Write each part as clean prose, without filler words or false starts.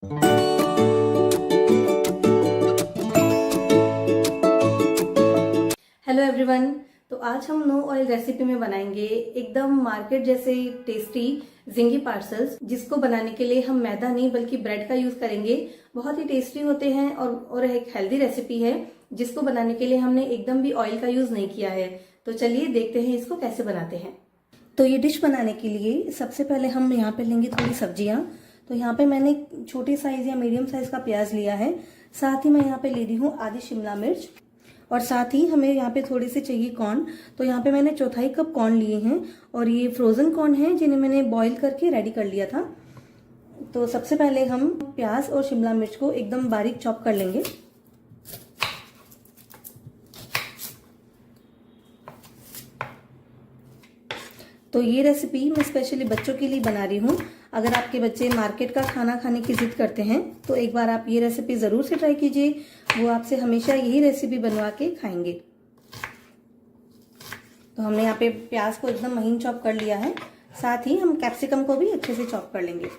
Hello everyone. तो आज हम नो ऑयल रेसिपी में बनाएंगे एकदम मार्केट जैसे टेस्टी जिंगी पार्सल्स, जिसको बनाने के लिए हम मैदा नहीं बल्कि ब्रेड का यूज करेंगे। बहुत ही टेस्टी होते हैं और एक हेल्दी रेसिपी है जिसको बनाने के लिए हमने एकदम भी ऑयल का यूज नहीं किया है। तो चलिए देखते हैं इसको कैसे बनाते हैं। तो ये डिश बनाने के लिए सबसे पहले हम यहाँ पे लेंगे थोड़ी सब्जियां। तो यहाँ पे मैंने छोटे साइज या मीडियम साइज का प्याज लिया है। साथ ही मैं यहाँ पे ले रही हूँ आधी शिमला मिर्च, और साथ ही हमें यहाँ पे थोड़े से चाहिए कॉर्न। तो यहाँ पे मैंने चौथाई कप कॉर्न लिए हैं, और ये फ्रोजन कॉर्न है जिन्हें मैंने बॉईल करके रेडी कर लिया था। तो सबसे पहले हम प्याज और शिमला मिर्च को एकदम बारीक चॉप कर लेंगे। तो ये रेसिपी मैं स्पेशली बच्चों के लिए बना रही हूँ। अगर आपके बच्चे मार्केट का खाना खाने की जिद करते हैं तो एक बार आप ये रेसिपी जरूर से ट्राई कीजिए। वो आपसे हमेशा यही रेसिपी बनवा के खाएंगे। तो हमने यहाँ पे प्याज को एकदम महीन चॉप कर लिया है। साथ ही हम कैप्सिकम को भी अच्छे से चॉप कर लेंगे।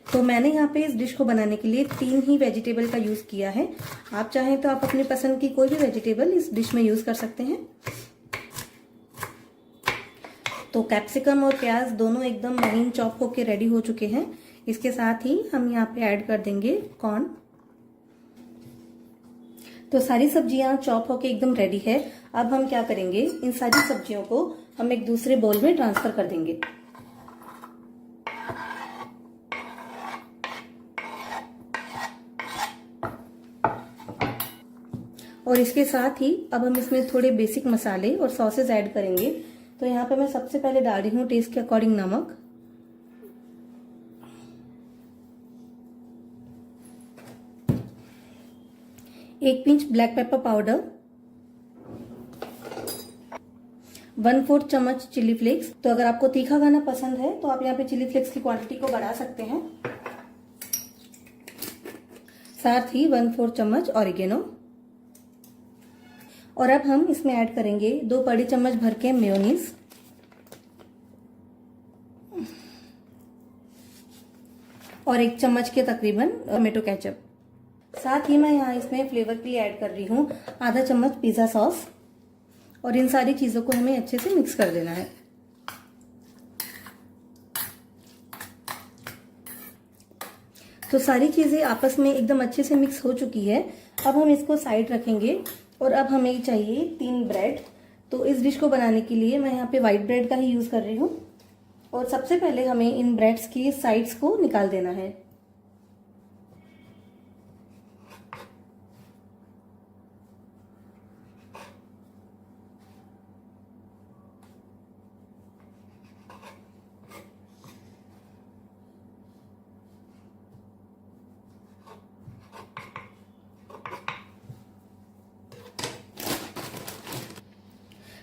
तो मैंने यहाँ पे इस डिश को बनाने के लिए 3 ही वेजिटेबल का यूज किया है। आप चाहें तो आप अपनी पसंद की कोई भी वेजिटेबल इस डिश में यूज कर सकते हैं। तो कैप्सिकम और प्याज दोनों एकदम महीन चॉप होके रेडी हो चुके हैं। इसके साथ ही हम यहाँ पे ऐड कर देंगे कॉर्न। तो सारी सब्जियां चॉप होके एकदम रेडी है। अब हम क्या करेंगे, इन सारी सब्जियों को हम एक दूसरे बाउल में ट्रांसफर कर देंगे। और इसके साथ ही अब हम इसमें थोड़े बेसिक मसाले और सॉसेज ऐड करेंगे। तो यहाँ पे मैं सबसे पहले डाल रही हूँ टेस्ट के अकॉर्डिंग नमक, एक पिंच ब्लैक पेपर पाउडर, 1/4 चम्मच चिली फ्लेक्स। तो अगर आपको तीखा खाना पसंद है तो आप यहाँ पे चिली फ्लेक्स की क्वांटिटी को बढ़ा सकते हैं। साथ ही 1/4 चम्मच ऑरिगेनो। और अब हम इसमें ऐड करेंगे 2 बड़ी चम्मच भर के मेयोनीज, और 1 चम्मच के तकरीबन टोमेटो केचप। साथ ही मैं यहाँ इसमें फ्लेवर के लिए ऐड कर रही हूँ आधा चम्मच पिज्जा सॉस। और इन सारी चीजों को हमें अच्छे से मिक्स कर देना है। तो सारी चीजें आपस में एकदम अच्छे से मिक्स हो चुकी है। अब हम इसको साइड रखेंगे और अब हमें चाहिए 3 ब्रेड। तो इस डिश को बनाने के लिए मैं यहाँ पे व्हाइट ब्रेड का ही यूज कर रही हूँ। और सबसे पहले हमें इन ब्रेड्स की साइड्स को निकाल देना है।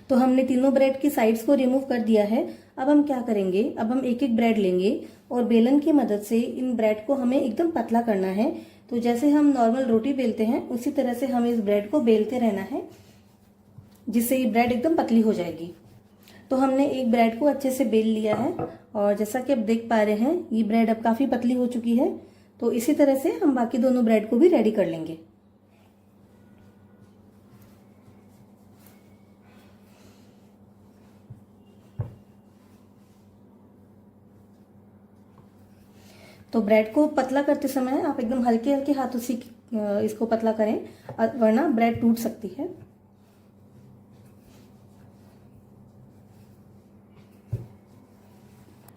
तो हमने तीनों ब्रेड की साइड्स को रिमूव कर दिया है। अब हम क्या करेंगे, अब हम एक एक ब्रेड लेंगे और बेलन की मदद से इन ब्रेड को हमें एकदम पतला करना है। तो जैसे हम नॉर्मल रोटी बेलते हैं उसी तरह से हमें इस ब्रेड को बेलते रहना है, जिससे ये ब्रेड एकदम पतली हो जाएगी। तो हमने एक ब्रेड को अच्छे से बेल लिया है, और जैसा कि आप देख पा रहे हैं ये ब्रेड अब काफी पतली हो चुकी है। तो इसी तरह से हम बाकी दोनों ब्रेड को भी रेडी कर लेंगे। तो ब्रेड को पतला करते समय आप एकदम हल्के हल्के हाथों से इसको पतला करें, वरना ब्रेड टूट सकती है।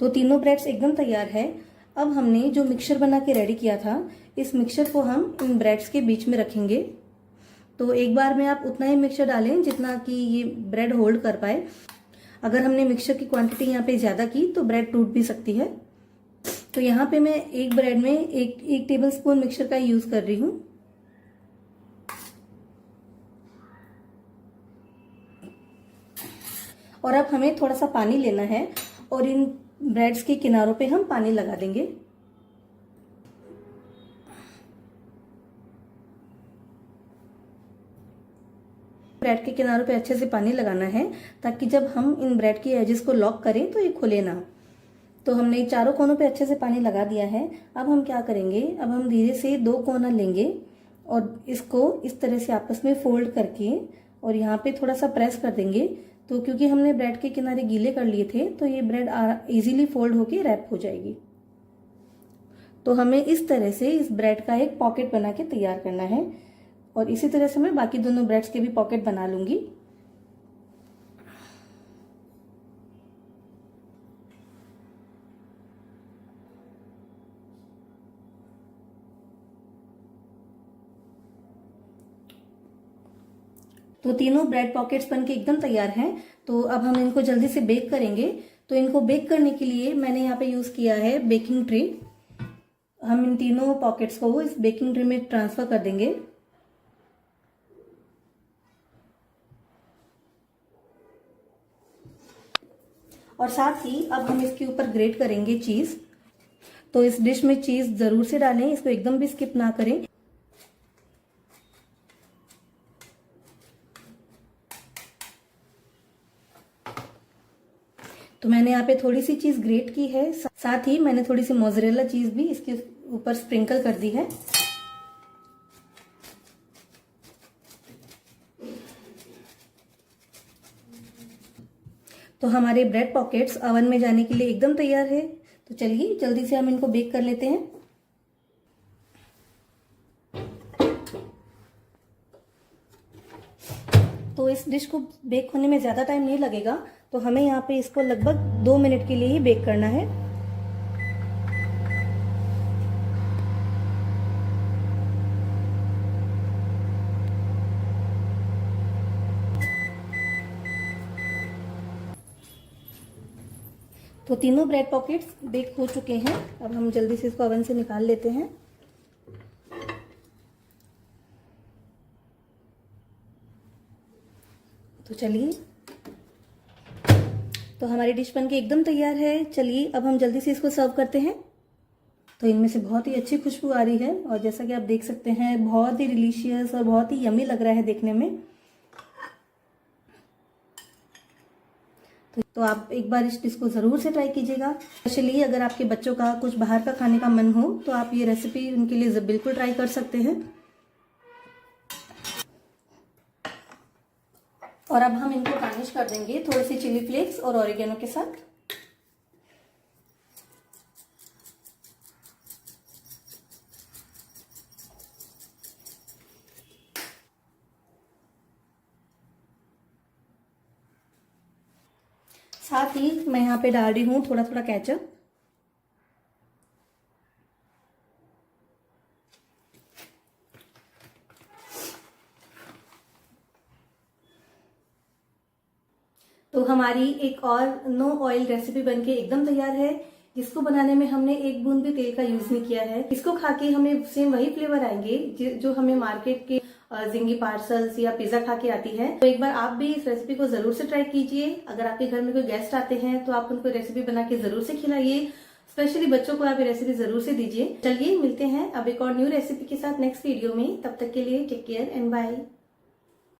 तो तीनों ब्रेड्स एकदम तैयार है। अब हमने जो मिक्सचर बना के रेडी किया था, इस मिक्सचर को हम इन ब्रेड्स के बीच में रखेंगे। तो एक बार में आप उतना ही मिक्सचर डालें जितना कि ये ब्रेड होल्ड कर पाए। अगर हमने मिक्सचर की क्वांटिटी यहाँ पे ज्यादा की तो ब्रेड टूट भी सकती है। तो यहाँ पे मैं एक ब्रेड में एक टेबलस्पून मिक्सचर का यूज कर रही हूँ। और अब हमें थोड़ा सा पानी लेना है और इन ब्रेड्स के किनारों पे हम पानी लगा देंगे। ब्रेड के किनारों पे अच्छे से पानी लगाना है, ताकि जब हम इन ब्रेड की एजेस को लॉक करें तो ये खुले ना। तो हमने चारों कोनों पे अच्छे से पानी लगा दिया है। अब हम क्या करेंगे, अब हम धीरे से 2 कोना लेंगे और इसको इस तरह से आपस में फोल्ड करके और यहाँ पे थोड़ा सा प्रेस कर देंगे। तो क्योंकि हमने ब्रेड के किनारे गीले कर लिए थे तो ये ब्रेड इजीली फोल्ड होके रैप हो जाएगी। तो हमें इस तरह से इस ब्रेड का एक पॉकेट बना के तैयार करना है और इसी तरह से मैं बाकी दोनों ब्रेड्स के भी पॉकेट बना लूंगी। तो तीनों ब्रेड पॉकेट्स बनके एकदम तैयार हैं। तो अब हम इनको जल्दी से बेक करेंगे। तो इनको बेक करने के लिए मैंने यहाँ पे यूज किया है बेकिंग ट्रे। हम इन तीनों पॉकेट्स को इस बेकिंग ट्रे में ट्रांसफर कर देंगे। और साथ ही अब हम इसके ऊपर ग्रेट करेंगे चीज। तो इस डिश में चीज जरूर से डालें, इसको एकदम भी स्किप ना करें। तो मैंने यहाँ पे थोड़ी सी चीज ग्रेट की है, साथ ही मैंने थोड़ी सी मोज़रेला चीज भी इसके ऊपर स्प्रिंकल कर दी है। तो हमारे ब्रेड पॉकेट्स ओवन में जाने के लिए एकदम तैयार है। तो चलिए जल्दी से हम इनको बेक कर लेते हैं। तो इस डिश को बेक होने में ज़्यादा टाइम नहीं लगेगा। तो हमें यहाँ पे इसको लगभग 2 मिनट के लिए ही बेक करना है। तो तीनों ब्रेड पॉकेट्स बेक हो चुके हैं। अब हम जल्दी से इसको ओवन से निकाल लेते हैं। तो चलिए, तो हमारी डिश बनके एकदम तैयार है। चलिए अब हम जल्दी से इसको सर्व करते हैं। तो इनमें से बहुत ही अच्छी खुशबू आ रही है और जैसा कि आप देख सकते हैं बहुत ही डिलीशियस और बहुत ही यम्मी लग रहा है देखने में। तो आप एक बार इस डिश को ज़रूर से ट्राई कीजिएगा। स्पेशली अगर आपके बच्चों का कुछ बाहर का खाने का मन हो तो आप ये रेसिपी उनके लिए बिल्कुल ट्राई कर सकते हैं। और अब हम इनको गार्निश कर देंगे थोड़े से चिली फ्लेक्स और ऑरिगेनो के साथ। साथ ही मैं यहाँ पे डाल रही हूँ थोड़ा थोड़ा केचप। तो हमारी एक और नो ऑयल रेसिपी बनके एकदम तैयार है, जिसको बनाने में हमने एक बूंद भी तेल का यूज नहीं किया है। इसको खा के हमें सेम वही फ्लेवर आएंगे जो हमें मार्केट के जिंगी पार्सल्स या पिज्जा खा के आती है। तो एक बार आप भी इस रेसिपी को जरूर से ट्राई कीजिए। अगर आपके घर में कोई गेस्ट आते हैं तो आप उनको रेसिपी बना के जरूर से खिलाइए। स्पेशली बच्चों को आप ये रेसिपी जरूर से दीजिए। चलिए मिलते हैं अब एक और न्यू रेसिपी के साथ नेक्स्ट वीडियो में। तब तक के लिए टेक केयर एंड बाय।